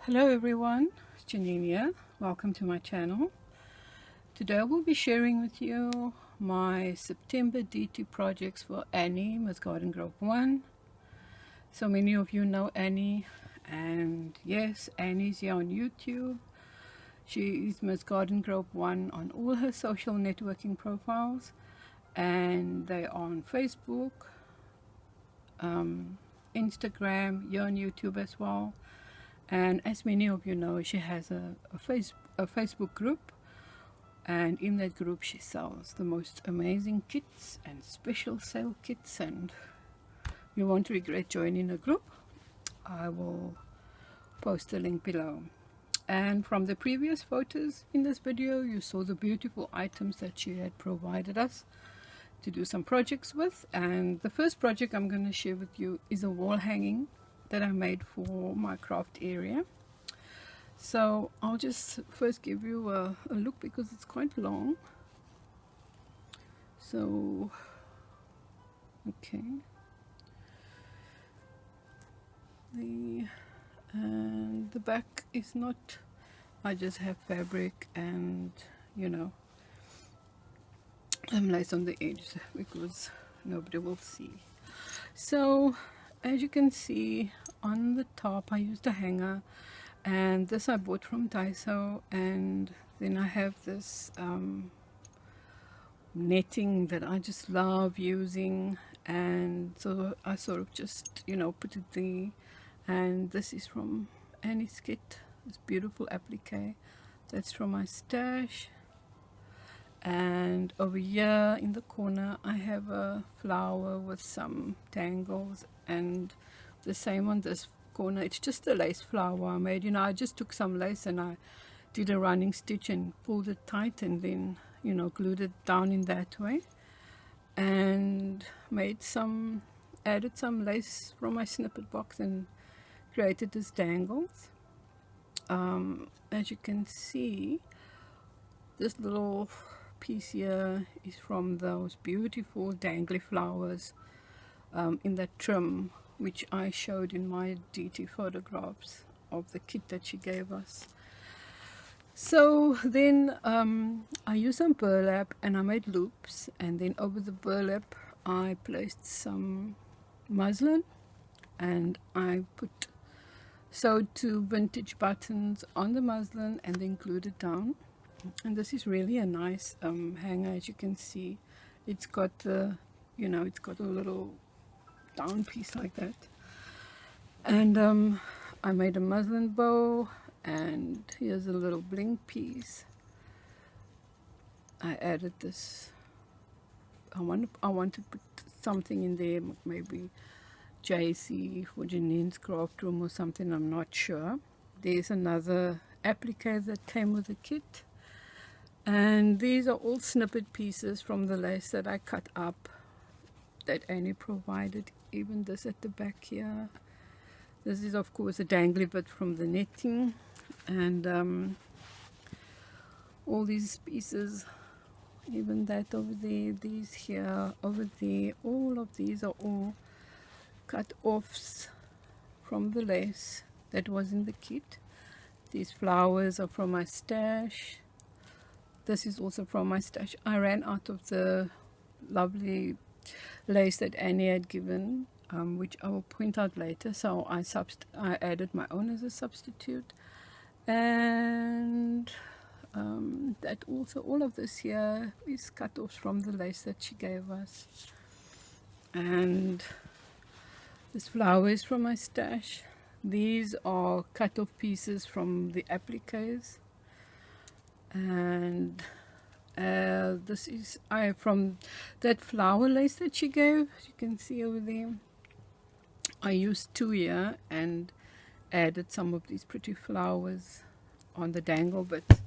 Hello everyone, it's Janine here. Welcome to my channel. Today I will be sharing with you my September DT projects for Annie, MsGardengrove1. So many of you know Annie, and yes, Annie's here on YouTube. She is MsGardengrove1 on all her social networking profiles, and they are on Facebook, Instagram, here on YouTube as well. And as many of you know, she has a Facebook group, and in that group she sells the most amazing kits and special sale kits, and you won't regret joining the group. I will post the link below. And from the previous photos in this video, you saw the beautiful items that she had provided us to do some projects with. And the first project I'm going to share with you is a wall hanging that I made for my craft area. So I'll just first give you a look because it's quite long. So okay, the back is not, I just have fabric and lace on the edge because nobody will see. So as you can see on the top, I used a hanger, and this I bought from Daiso, and then I have this netting that I just love using, and so I sort of just put it there. And this is from Annie's kit, this beautiful applique. That's from my stash. And over here in the corner I have a flower with some tangles, and the same on this corner. It's just a lace flower I made. I just took some lace and I did a running stitch and pulled it tight, and then glued it down in that way, and added some lace from my snippet box and created these dangles. As you can see, this little piece here is from those beautiful dangly flowers in that trim which I showed in my DT photographs of the kit that she gave us. So then I used some burlap and I made loops, and then over the burlap I placed some muslin, and I sewed 2 vintage buttons on the muslin and then glued it down. And this is really a nice hanger. As you can see, it's got it's got a little down piece like that. And I made a muslin bow, and here's a little bling piece. I added this. I want to put something in there, maybe JC for Janine's craft room or something, I'm not sure. There's another applique that came with the kit. And these are all snippet pieces from the lace that I cut up that Annie provided. Even this at the back here. This is of course a dangly bit from the netting. And all these pieces, even that over there, these here, over there, all of these are all cut offs from the lace that was in the kit. These flowers are from my stash. This is also from my stash. I ran out of the lovely lace that Annie had given, which I will point out later, so I added my own as a substitute. And that also, all of this here is cut off from the lace that she gave us. And this flower is from my stash. These are cut off pieces from the appliques. And this is from that flower lace that she gave. You can see over there. I used 2 here and added some of these pretty flowers on the dangle bit.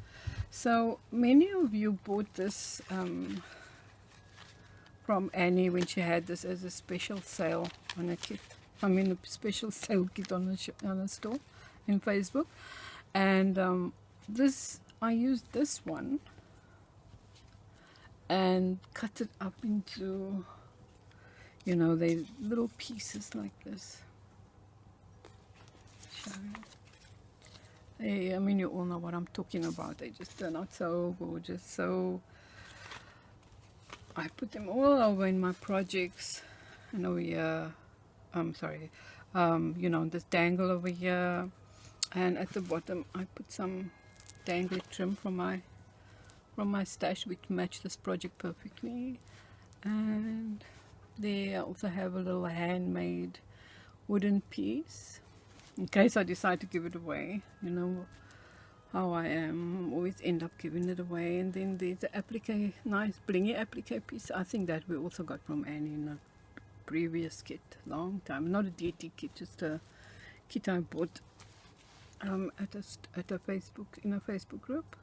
So many of you bought this from Annie when she had this as a special sale on a kit. I mean a special sale kit on a store in Facebook. And I used this one and cut it up into the little pieces like this. I mean, you all know what I'm talking about. They just turn out so gorgeous. So I put them all over in my projects. And over here, sorry, you know, this dangle over here. And at the bottom, I put some dangly trim from my stash, which match this project perfectly. And there I also have a little handmade wooden piece in case I decide to give it away. You know how I am, always end up giving it away. And then there's the applique, nice blingy applique piece. I think that we also got from Annie in a previous kit, long time. Not a DT kit, just a kit I bought at a Facebook group.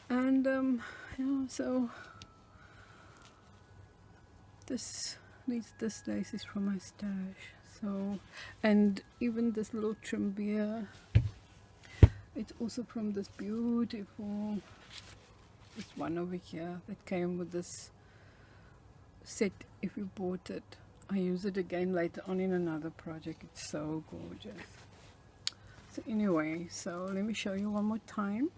And yeah, so this lace is from my stash. So, and even this little trim here, it's also from this beautiful, this one over here that came with this set. If you bought it, I use it again later on in another project. It's so gorgeous. So anyway, so let me show you one more time.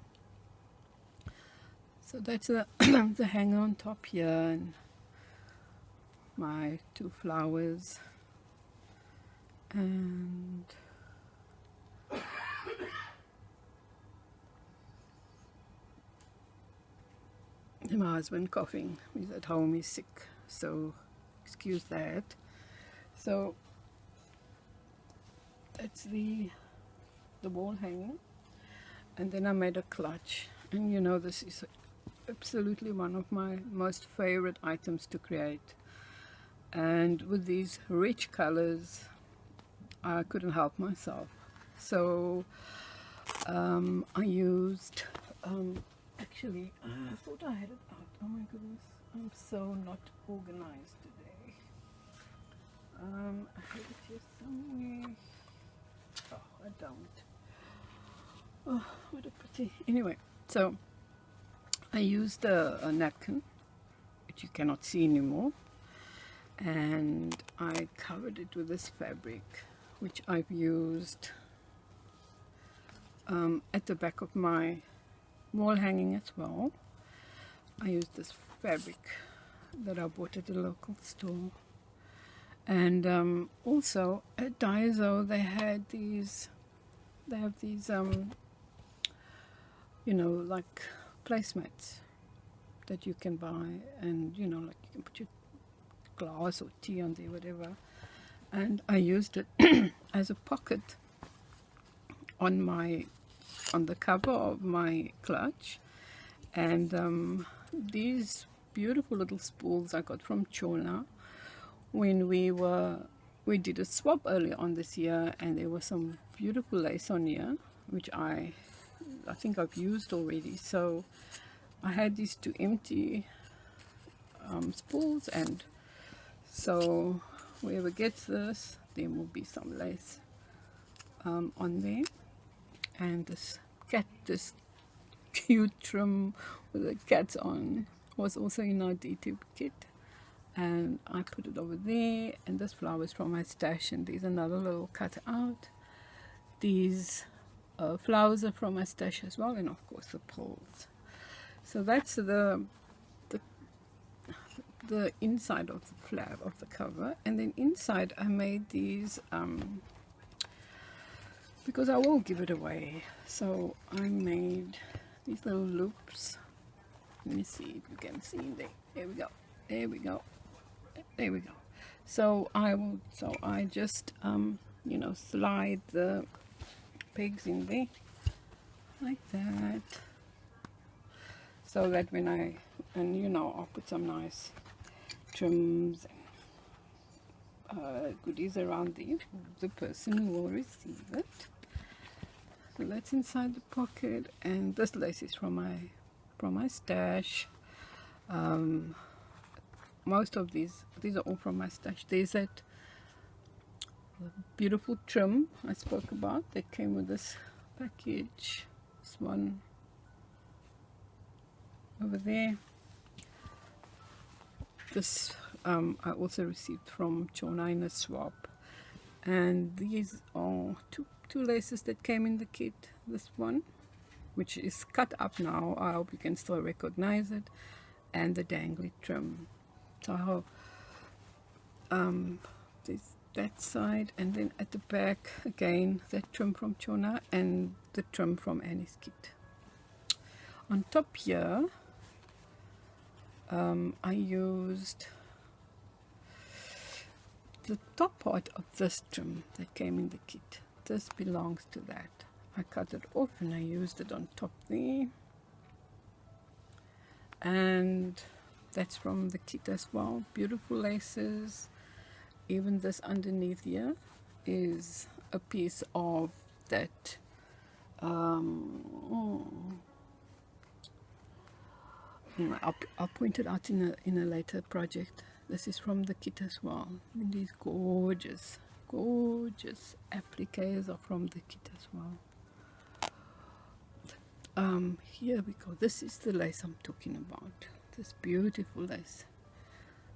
So that's the the hanger on top here, and my two flowers, and my husband coughing. He's at home, he's sick, so excuse that. So that's the wall hanging. And then I made a clutch, and you know, this is absolutely one of my most favorite items to create. And with these rich colors, I couldn't help myself. So I used actually, I thought I had it out. Oh my goodness, I'm so not organized today. I had it here somewhere. Oh, I don't. Oh, what a pity. Anyway, so I used a napkin, which you cannot see anymore, and I covered it with this fabric, which I've used at the back of my wall hanging as well. I used this fabric that I bought at a local store. And also at Daiso they have these you know, like placemats that you can buy, and you know, like you can put your glass or tea on there, whatever. And I used it as a pocket on the cover of my clutch. And these beautiful little spools I got from Chona when we did a swap earlier on this year, and there was some beautiful lace on here, which I think I've used already. So I had these two empty spools, and so whoever gets this, there will be some lace on there. And this cute trim with the cats on was also in our DT kit, and I put it over there. And this flower is from my stash, and there's another little cut out. These flowers are from my stash as well, and of course the poles. So that's the inside of the flap of the cover. And then inside I made these because I will give it away, so I made these little loops. Let me see if you can see there. There we go, there we go, there we go. So I just you know, slide the pegs in there like that, so that when and you know, I'll put some nice trims and goodies around there for the person who will receive it. So that's inside the pocket, and this lace is from my stash. Most of these are all from my stash. There's that beautiful trim I spoke about that came with this package. This one over there. This I also received from Chona in a swap. And these are two laces that came in the kit. This one, which is cut up now, I hope you can still recognize it, and the dangly trim. So there's that side, and then at the back again that trim from Chona and the trim from Annie's kit. On top here I used the top part of this trim that came in the kit. This belongs to that. I cut it off and I used it on top there, and that's from the kit as well. Beautiful laces. Even this underneath here is a piece of that I'll point it out in a later project. This is from the kit as well. And these gorgeous appliques are from the kit as well. Here we go. This is the lace I'm talking about. This beautiful lace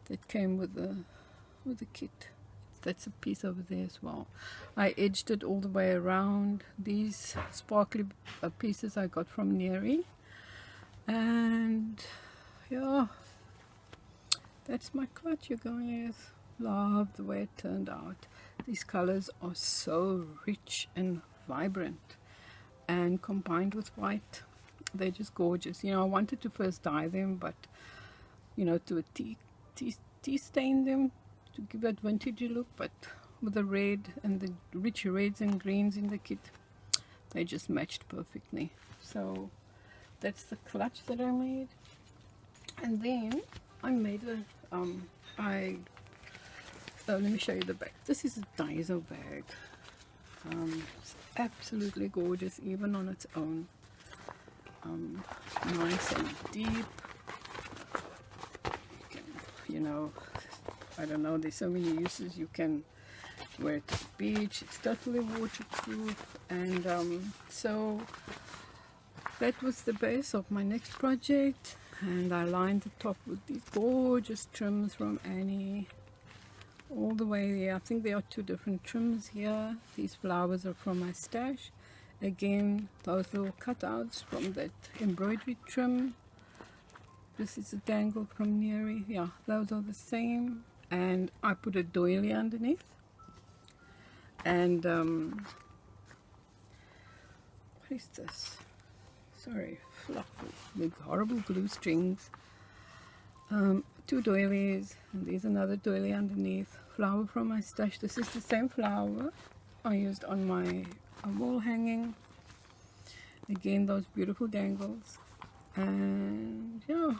that came with the kit. That's a piece over there as well. I edged it all the way around. These sparkly pieces I got from Neri, and yeah, that's my clutch, you guys. Love the way it turned out. These colors are so rich and vibrant, and combined with white, they're just gorgeous. You know, I wanted to first dye them, but you know, to a tea stain them to give that vintagey look, but with the red and the rich reds and greens in the kit, they just matched perfectly. So that's the clutch that I made. And then I made a let me show you the bag. This is a Daiso bag. It's absolutely gorgeous even on its own. Nice and deep. You know, I don't know, there's so many uses. You can wear it to the beach. It's totally waterproof. And so that was the base of my next project, and I lined the top with these gorgeous trims from Annie all the way there. I think there are two different trims here. These flowers are from my stash. Again, those little cutouts from that embroidery trim. This is a dangle from Neri. Yeah, those are the same. And I put a doily underneath. And what is this? Sorry, fluffy, big horrible glue strings. Two doilies, and there's another doily underneath. Flower from my stash. This is the same flower I used on my wall hanging. Again, those beautiful dangles. And yeah,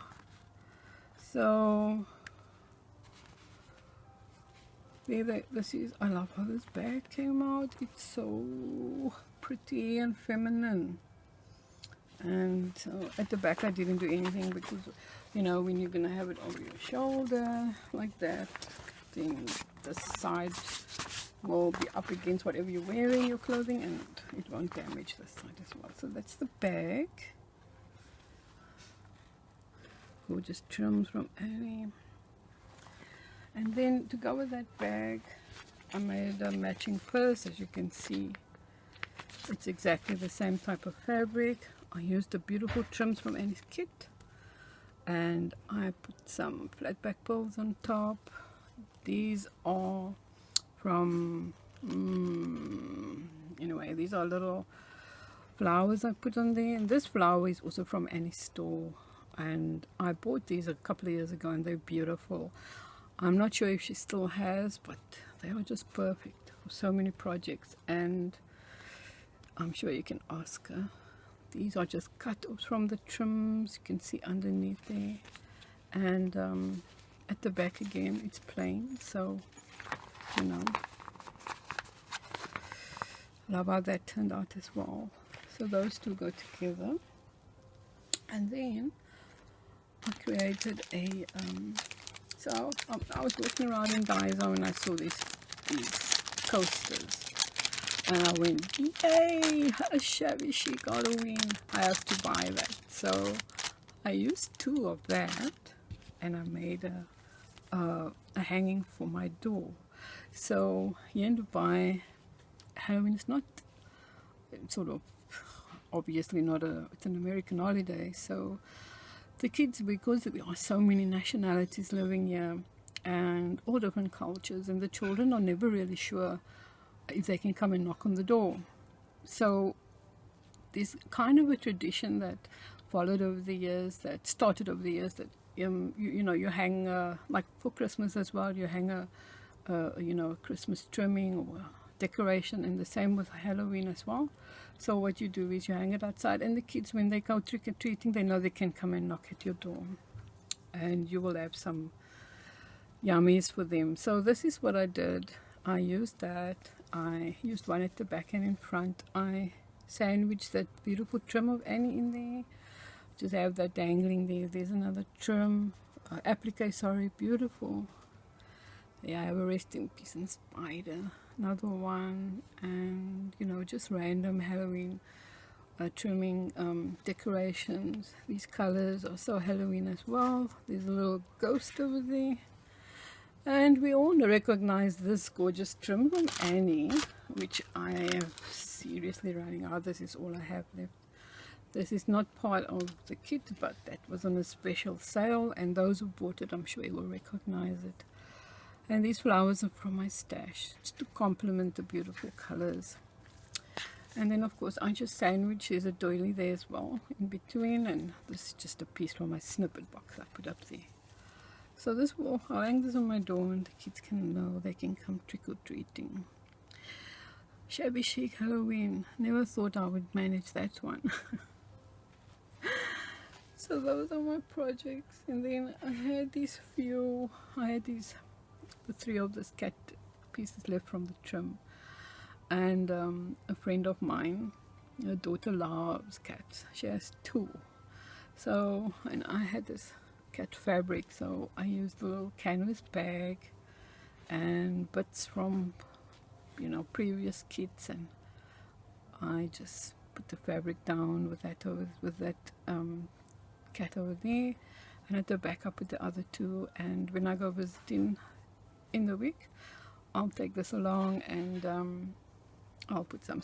so this is, I love how this bag came out. It's so pretty and feminine. And so at the back I didn't do anything, because you know, when you're gonna have it over your shoulder like that, then the side will be up against whatever you're wearing, your clothing, and it won't damage this side as well. So that's the bag. Gorgeous trims from Annie. And then to go with that bag, I made a matching purse. As you can see, it's exactly the same type of fabric. I used the beautiful trims from Annie's kit, and I put some flat back pearls on top. These are from anyway, these are little flowers I put on there, and this flower is also from Annie's store, and I bought these a couple of years ago, and they're beautiful. I'm not sure if she still has, but they are just perfect for so many projects, and I'm sure you can ask her. These are just cut-offs from the trims. You can see underneath there, and at the back again it's plain, so you know, love how that turned out as well. So those two go together. And then I created a so I was walking around in Daiso and I saw these coasters, and I went, yay, a shabby chic got a win, I have to buy that. So I used two of that, and I made a hanging for my door. So here in Dubai, Halloween is not sort of, obviously not it's an American holiday, so the kids, because there are so many nationalities living here and all different cultures, and the children are never really sure if they can come and knock on the door. So there's kind of a tradition that followed over the years, that started over the years, that you hang like for Christmas as well, you hang a Christmas trimming or decoration, and the same with Halloween as well. So what you do is you hang it outside, and the kids, when they go trick-or-treating, they know they can come and knock at your door, and you will have some yummies for them. So this is what I did. I used that. I used one at the back and in front. I sandwiched that beautiful trim of Annie in there. Just have that dangling there. There's another trim, applique, sorry, beautiful. Yeah, I have a rest in peace and spider, another one, and just random Halloween trimming decorations. These colors are so Halloween as well. There's a little ghost over there, and we all recognize this gorgeous trim from Annie, which I am seriously running out. This is all I have left. This is not part of the kit, but that was on a special sale, and those who bought it, I'm sure you will recognize it. And these flowers are from my stash, just to complement the beautiful colors. And then of course I just sandwich, there's a doily there as well in between, and this is just a piece from my snippet box I put up there. So this will, I'll hang this on my door, and the kids can know they can come trick-or-treating. Shabby chic Halloween, never thought I would manage that one. So those are my projects. And then I had the three of this cat pieces left from the trim, and a friend of mine, her daughter loves cats. She has 2. So, and I had this cat fabric, so I used a little canvas bag and bits from previous kits, and I just put the fabric down with that cat over there, and at the back I put the other 2. And when I go visiting in the week, I'll take this along, and I'll put some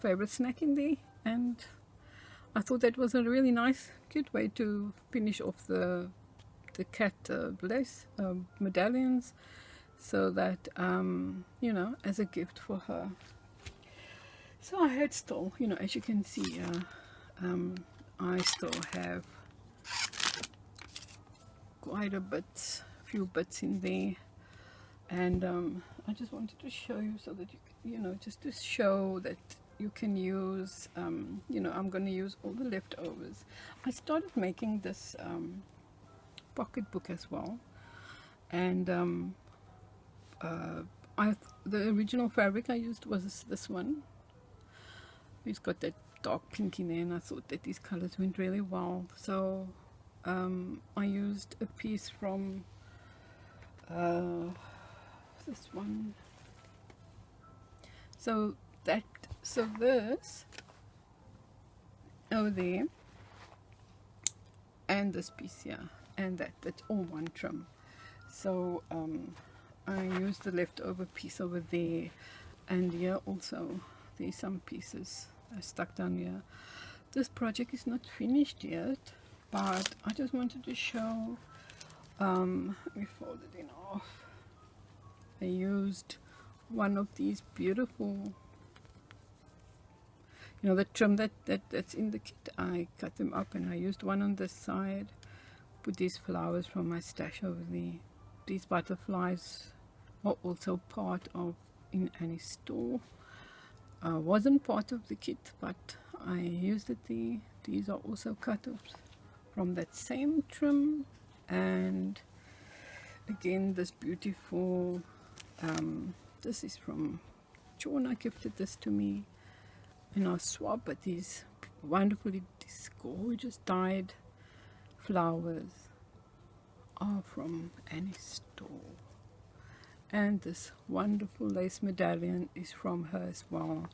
favorite snack in there. And I thought that was a really nice, cute way to finish off the cat lace medallions, so that as a gift for her. So I had still, as you can see, I still have quite a few bits in there, and I just wanted to show you, so that just to show that you can use I'm going to use all the leftovers. I started making this pocketbook as well, and the original fabric I used was this one. It's got that dark pink in there, and I thought that these colors went really well. So I used a piece from this one. So this over there, and this piece here, and that's all one trim. So I used the leftover piece over there, and here also there's some pieces stuck down here. This project is not finished yet, but I just wanted to show. Let me fold it in half. I used one of these beautiful, the trim that's in the kit. I cut them up, and I used one on this side, put these flowers from my stash over there. These butterflies are also part of in Annie's store. Wasn't part of the kit, but I used it there. These are also cut ups from that same trim, and again this beautiful this is from Chona, gifted this to me, and I swap, but these gorgeous dyed flowers are from Annie's store, and this wonderful lace medallion is from her as well.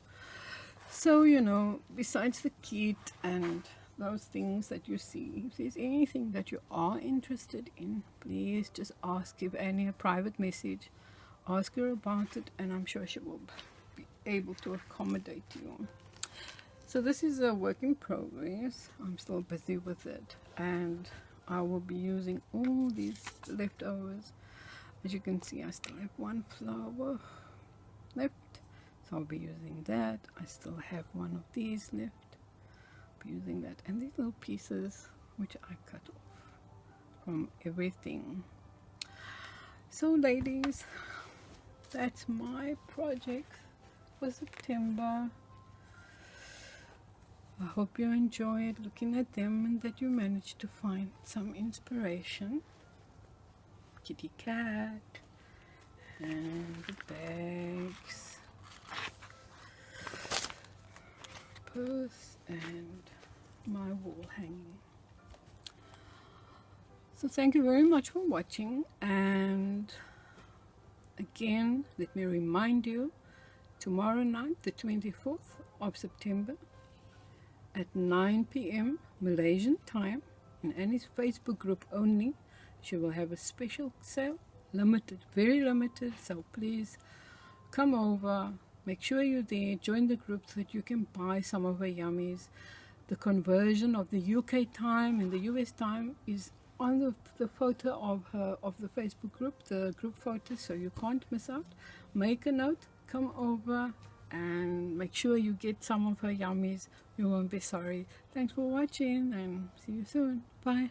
So besides the kit and those things that you see, if there's anything that you are interested in, please just give Annie a private message, ask her about it, and I'm sure she will be able to accommodate you. So this is a work in progress. I'm still busy with it, and I will be using all these leftovers. As you can see, I still have one flower left, so I'll be using that. I still have one of these left. I'll be using that, and these little pieces which I cut off from everything. So ladies, that's my project for September. I hope you enjoyed looking at them and that you managed to find some inspiration. Kitty cat and the bags, purse, and my wall hanging. So thank you very much for watching, and again let me remind you, tomorrow night, the 24th of September at 9 p.m. Malaysian time, in Annie's Facebook group only, she will have a special sale, limited, very limited, so please come over, make sure you're there, join the group so that you can buy some of her yummies. The conversion of the UK time and the US time is on the photo of the Facebook group, the group photo, so you can't miss out. Make a note, come over and make sure you get some of her yummies. You won't be sorry. Thanks for watching, and see you soon. Bye.